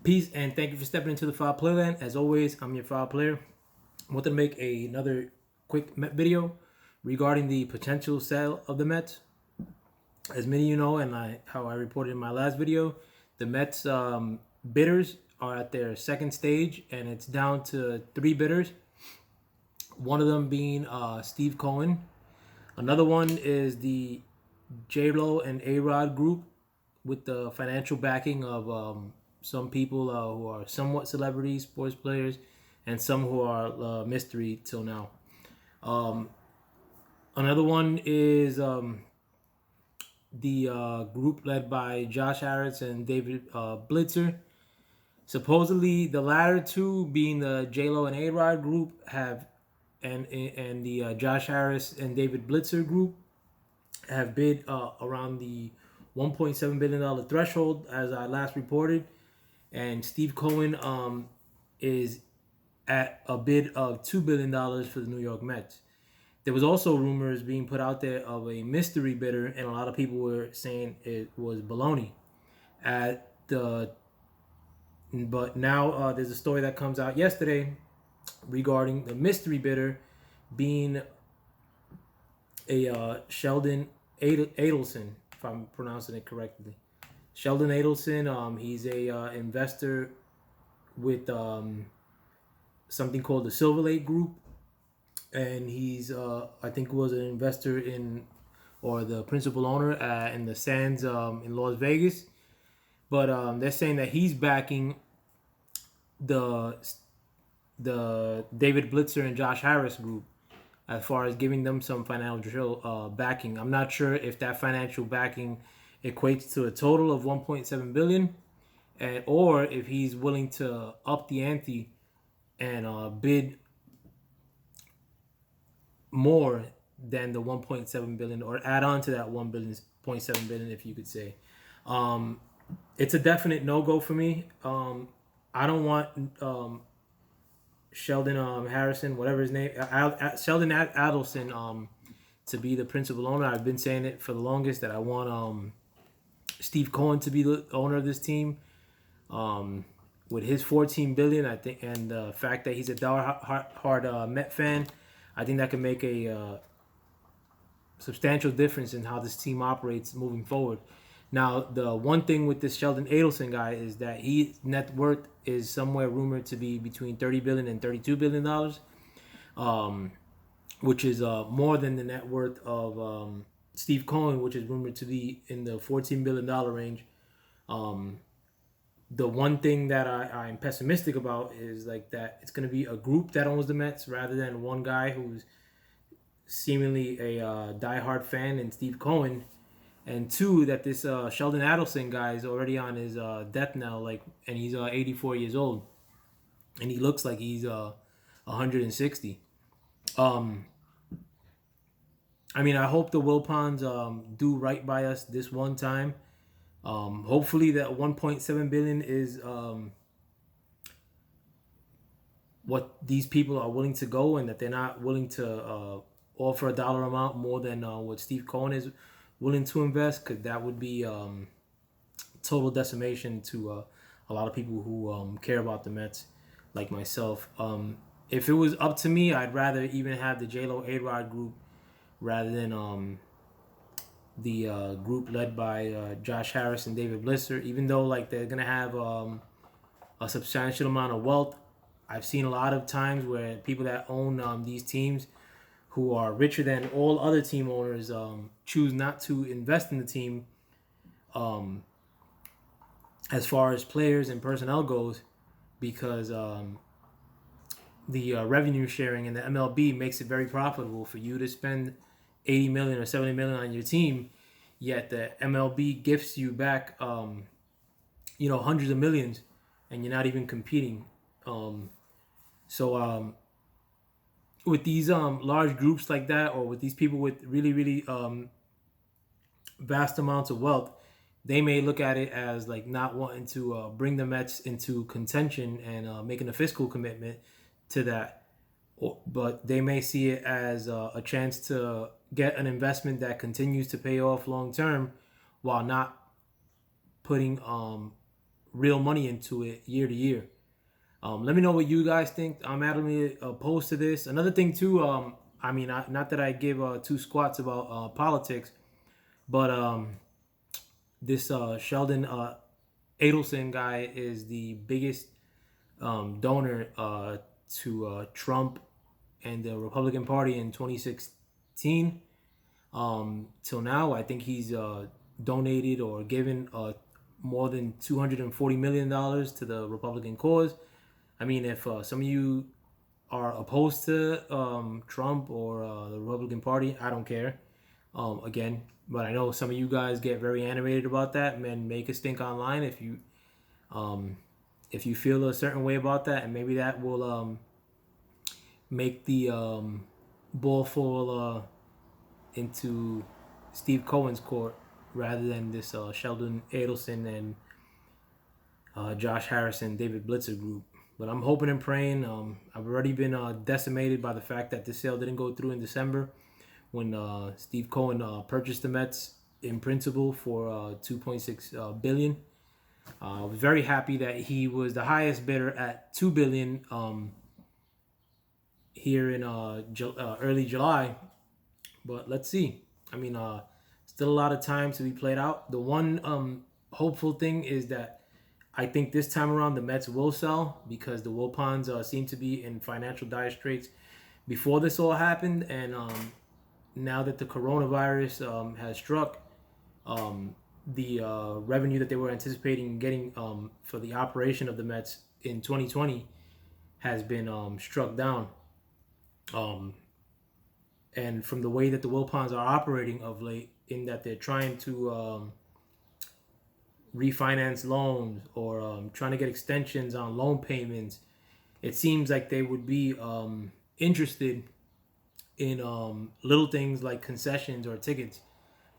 Peace and thank you for stepping into the Foul Playland. As always, I'm your Foul Player. I want to make another quick Met video regarding the potential sale of the Mets. As many of you know, and how I reported in my last video, the Mets bidders are at their second stage, and it's down to three bidders. One of them being Steve Cohen. Another one is the J-Lo and Arod group with the financial backing of some people who are somewhat celebrities, sports players, and some who are mystery till now. Another one is the group led by Josh Harris and David Blitzer. Supposedly, the latter two, being the J-Lo and A-Rod group, and the Josh Harris and David Blitzer group have bid around the $1.7 billion threshold, as I last reported. And Steve Cohen is at a bid of $2 billion for the New York Mets. There was also rumors being put out there of a mystery bidder, and a lot of people were saying it was baloney. But now there's a story that comes out yesterday regarding the mystery bidder being a Sheldon Adelson, if I'm pronouncing it correctly. Sheldon Adelson, he's a investor with something called the Silver Lake Group, and he's I think was an investor in, or the principal owner in the Sands in Las Vegas. But they're saying that he's backing the David Blitzer and Josh Harris group as far as giving them some financial backing. I'm not sure if that financial backing equates to a total of 1.7 billion, or if he's willing to up the ante and bid more than the 1.7 billion, or add on to that 1.7 billion, if you could say. It's a definite no-go for me. I don't want Sheldon Harrison, whatever his name, Sheldon Adelson, to be the principal owner. I've been saying it for the longest that I want Steve Cohen to be the owner of this team. With his 14 billion, I think, and the fact that he's a diehard Met fan, I think that can make a substantial difference in how this team operates moving forward. Now, the one thing with this Sheldon Adelson guy is that his net worth is somewhere rumored to be between $30 billion and $32 billion, which is more than the net worth of Steve Cohen, which is rumored to be in the $14 billion range. The one thing that I'm pessimistic about is like that it's going to be a group that owns the Mets rather than one guy who's seemingly a diehard fan in Steve Cohen. And two, that this Sheldon Adelson guy is already on his death knell, and he's 84 years old, and he looks like he's 160. I mean, I hope the Wilpons do right by us this one time. Hopefully, that 1.7 billion is what these people are willing to go, and that they're not willing to offer a dollar amount more than what Steve Cohen is willing to invest, because that would be total decimation to a lot of people who care about the Mets, like myself. If it was up to me, I'd rather even have the J-Lo A-Rod group rather than the group led by Josh Harris and David Blitzer. Even though they're gonna have a substantial amount of wealth, I've seen a lot of times where people that own these teams, who are richer than all other team owners, choose not to invest in the team as far as players and personnel goes, because the revenue sharing in the MLB makes it very profitable for you to spend 80 million or 70 million on your team, yet the MLB gifts you back hundreds of millions, and you're not even competing. So with these large groups like that, or with these people with really vast amounts of wealth, they may look at it as not wanting to bring the Mets into contention and making a fiscal commitment to that, but they may see it as a chance to get an investment that continues to pay off long term, while not putting real money into it year to year. Let me know what you guys think. I'm adamantly opposed to this. Another thing too. I mean, not that I give two squats about politics, but this Sheldon Adelson guy is the biggest donor to Trump and the Republican Party in 2016 till now. I think he's donated or given more than $240 million to the Republican cause. I mean, if some of you are opposed to Trump or the Republican Party, I don't care. Again, but I know some of you guys get very animated about that. Man, make us think online if you feel a certain way about that, and maybe that will make the ball fall into Steve Cohen's court rather than this Sheldon Adelson and Josh Harrison, David Blitzer group. But I'm hoping and praying. I've already been decimated by the fact that the sale didn't go through in December when Steve Cohen purchased the Mets in principle for $2.6 billion. I was very happy that he was the highest bidder at $2 billion here in early July. But let's see. I mean, still a lot of time to be played out. The one hopeful thing is that I think this time around the Mets will sell because the Wilpons seem to be in financial dire straits before this all happened, and now that the coronavirus has struck, the revenue that they were anticipating getting for the operation of the Mets in 2020 has been struck down. And from the way that the Wilpons are operating of late, in that they're trying to refinance loans or trying to get extensions on loan payments, it seems like they would be interested in little things like concessions or tickets,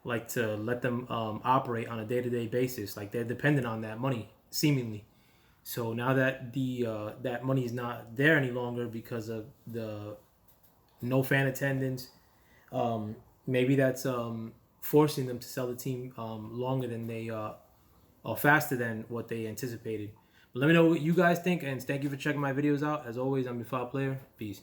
like to let them operate on a day-to-day basis. Like they're dependent on that money, seemingly. So now that that money is not there any longer because of the no fan attendance, maybe that's forcing them to sell the team longer than they or faster than what they anticipated. But let me know what you guys think, and thank you for checking my videos out. As always, I'm your Foul Player. Peace.